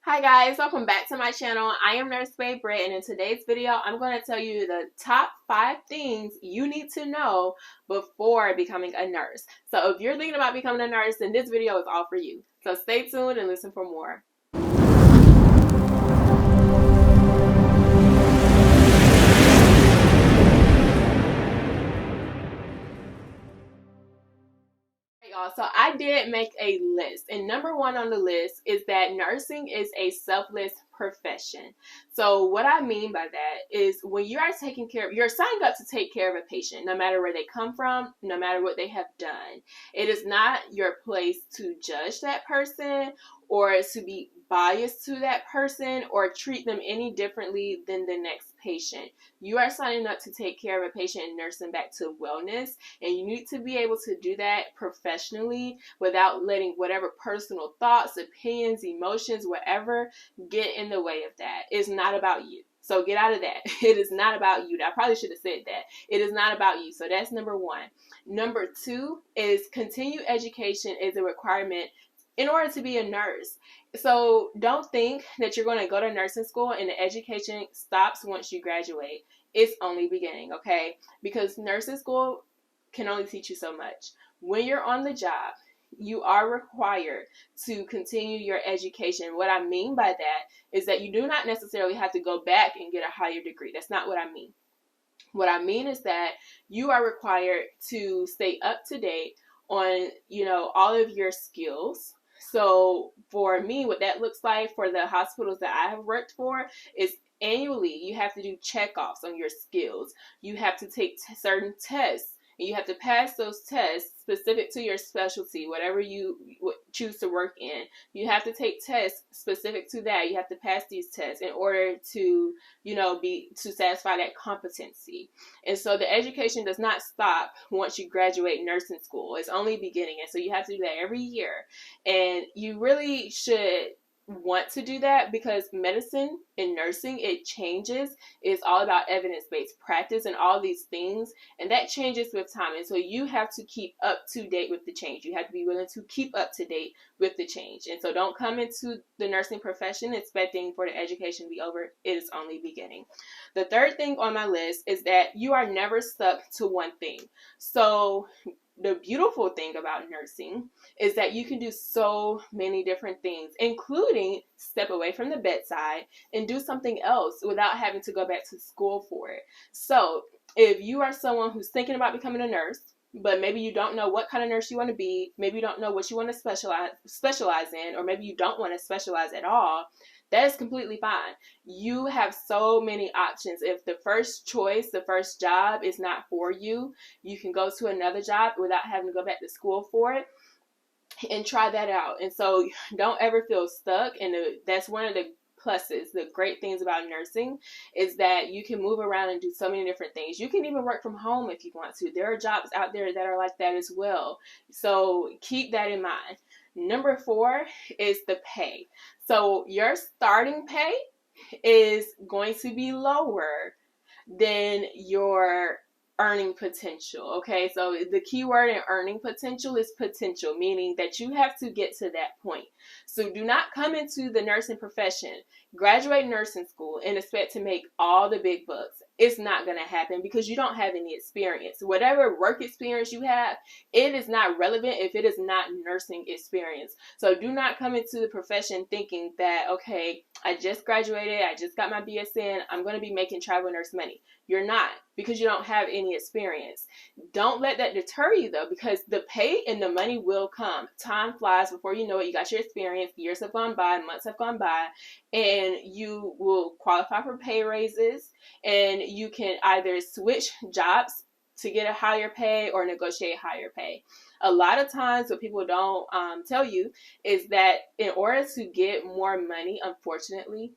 Hi guys, welcome back to my channel. I am Nurse Babe Britt, and in today's video, I'm going to tell you the top 5 things you need to know before becoming a nurse. So if you're thinking about becoming a nurse, then this video is all for you. So stay tuned and listen for more. Y'all, so I did make a list, and number one on the list is that nursing is a selfless profession. So what I mean by that is when you are taking care of, you're signed up to take care of a patient, no matter where they come from, no matter what they have done. It is not your place to judge that person or to be biased to that person or treat them any differently than the next patient. You are signing up to take care of a patient and nurse them back to wellness, and you need to be able to do that professionally without letting whatever personal thoughts, opinions, emotions, whatever get in the way of that. It's not about you. So get out of that. It is not about you. I probably should have said that. It is not about you. So that's number one. Number two is continued education is a requirement in order to be a nurse. So don't think that you're going to go to nursing school and the education stops once you graduate. It's only beginning, okay? Because nursing school can only teach you so much. When you're on the job, you are required to continue your education. What I mean by that is that you do not necessarily have to go back and get a higher degree. That's not what I mean. What I mean is that you are required to stay up to date on, all of your skills. So for me, what that looks like for the hospitals that I have worked for is annually you have to do checkoffs on your skills. You have to take certain tests, and you have to pass those tests specific to your specialty, whatever you choose to work in. You have to take tests specific to that. You have to pass these tests in order to, to satisfy that competency. And so the education does not stop once you graduate nursing school. It's only beginning. And so you have to do that every year. And you really should want to do that because medicine and nursing, it changes. It's all about evidence-based practice and all these things, and that changes with time. And so you have to keep up to date with the change. You have to be willing to keep up to date with the change. And so don't come into the nursing profession expecting for the education to be over. It is only beginning. The third thing on my list is that you are never stuck to one thing. So the beautiful thing about nursing is that you can do so many different things, including step away from the bedside and do something else without having to go back to school for it. So if you are someone who's thinking about becoming a nurse, but maybe you don't know what kind of nurse you want to be, maybe you don't know what you want to specialize in, or maybe you don't want to specialize at all, that is completely fine. You have so many options. If the first choice, the first job is not for you, you can go to another job without having to go back to school for it and try that out. And so don't ever feel stuck. And that's one of the pluses, the great things about nursing is that you can move around and do so many different things. You can even work from home if you want to. There are jobs out there that are like that as well. So keep that in mind. Number 4 is the pay. So your starting pay is going to be lower than your earning potential. Okay, so the key word in earning potential is potential, meaning that you have to get to that point. So do not come into the nursing profession, graduate nursing school, and expect to make all the big bucks. It's not going to happen because you don't have any experience. Whatever work experience you have, it is not relevant if it is not nursing experience. So do not come into the profession thinking that, okay, I just graduated, I just got my BSN, I'm going to be making travel nurse money. You're not, because you don't have any experience. Don't let that deter you though, because the pay and the money will come. Time flies before you know it. You got your experience, years have gone by, months have gone by, and you will qualify for pay raises, and you can either switch jobs to get a higher pay or negotiate higher pay. A lot of times what people don't tell you is that in order to get more money, unfortunately,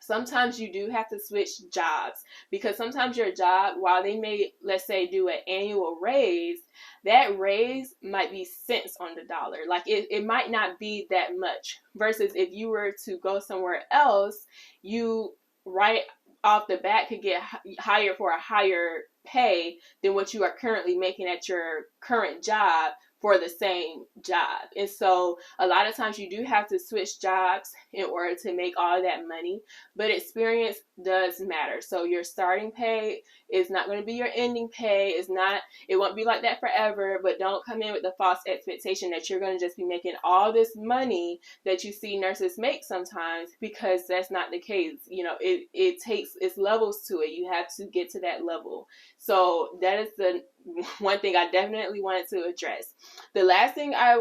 sometimes you do have to switch jobs, because sometimes your job, while they may, let's say, do an annual raise, that raise might be cents on the dollar. Like it might not be that much, versus if you were to go somewhere else, you right off the bat could get hired for a higher pay than what you are currently making at your current job for the same job. And so a lot of times you do have to switch jobs in order to make all that money, but experience does matter. So your starting pay is not going to be your ending pay. It won't be like that forever, but don't come in with the false expectation that you're going to just be making all this money that you see nurses make sometimes, because that's not the case. It's levels to it. You have to get to that level. So that is the one thing I definitely wanted to address. The last thing I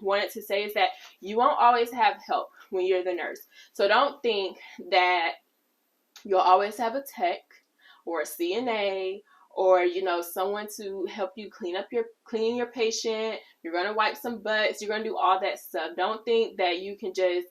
wanted to say is that you won't always have help when you're the nurse. So don't think that you'll always have a tech or a CNA or someone to help you clean your patient. You're going to wipe some butts. You're going to do all that stuff. Don't think that you can just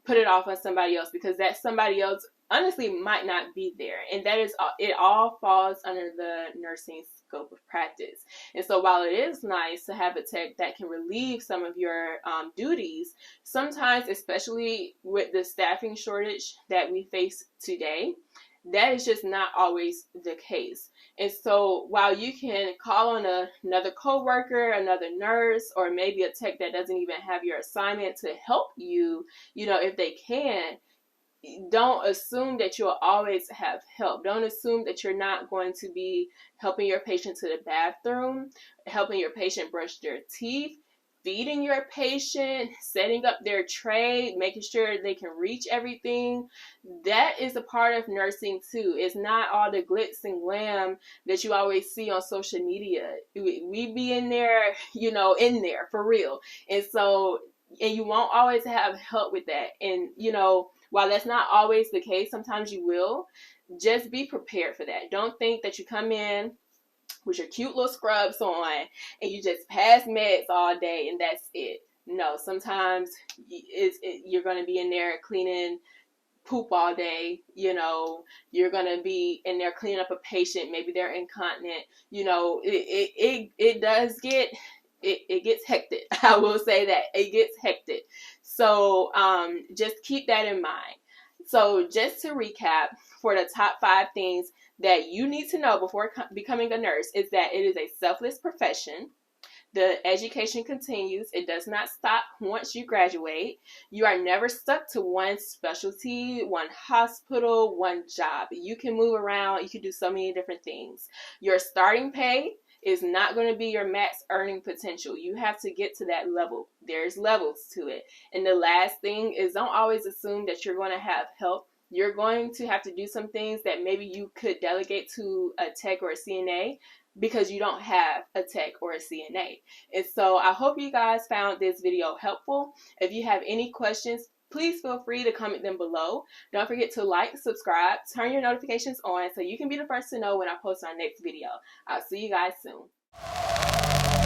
put it off on somebody else, because that somebody else honestly might not be there. And that is, it all falls under the nursing scope of practice. And so while it is nice to have a tech that can relieve some of your duties, sometimes, especially with the staffing shortage that we face today, that is just not always the case. And so while you can call on another coworker, another nurse, or maybe a tech that doesn't even have your assignment to help you, if they can, don't assume that you'll always have help. Don't assume that you're not going to be helping your patient to the bathroom, helping your patient brush their teeth, feeding your patient, setting up their tray, making sure they can reach everything. That is a part of nursing too. It's not all the glitz and glam that you always see on social media. We be in there, in there for real. And you won't always have help with that. And, while that's not always the case, sometimes you will. Just be prepared for that. Don't think that you come in with your cute little scrubs on and you just pass meds all day and that's it. No, sometimes you're going to be in there cleaning poop all day. You're going to be in there cleaning up a patient. Maybe they're incontinent. It does get, it gets hectic. I will say that it gets hectic. So just keep that in mind. So just to recap, for the top 5 things that you need to know before becoming a nurse is that it is a selfless profession. The education continues. It does not stop once you graduate. You are never stuck to one specialty, one hospital, one job. You can move around. You can do so many different things. Your starting pay is not going to be your max earning potential. You have to get to that level. There's levels to it. And the last thing is, don't always assume that you're going to have help. You're going to have to do some things that maybe you could delegate to a tech or a CNA, because you don't have a tech or a CNA. And so I hope you guys found this video helpful. If you have any questions, please feel free to comment them below. Don't forget to like, subscribe, turn your notifications on so you can be the first to know when I post our next video. I'll see you guys soon.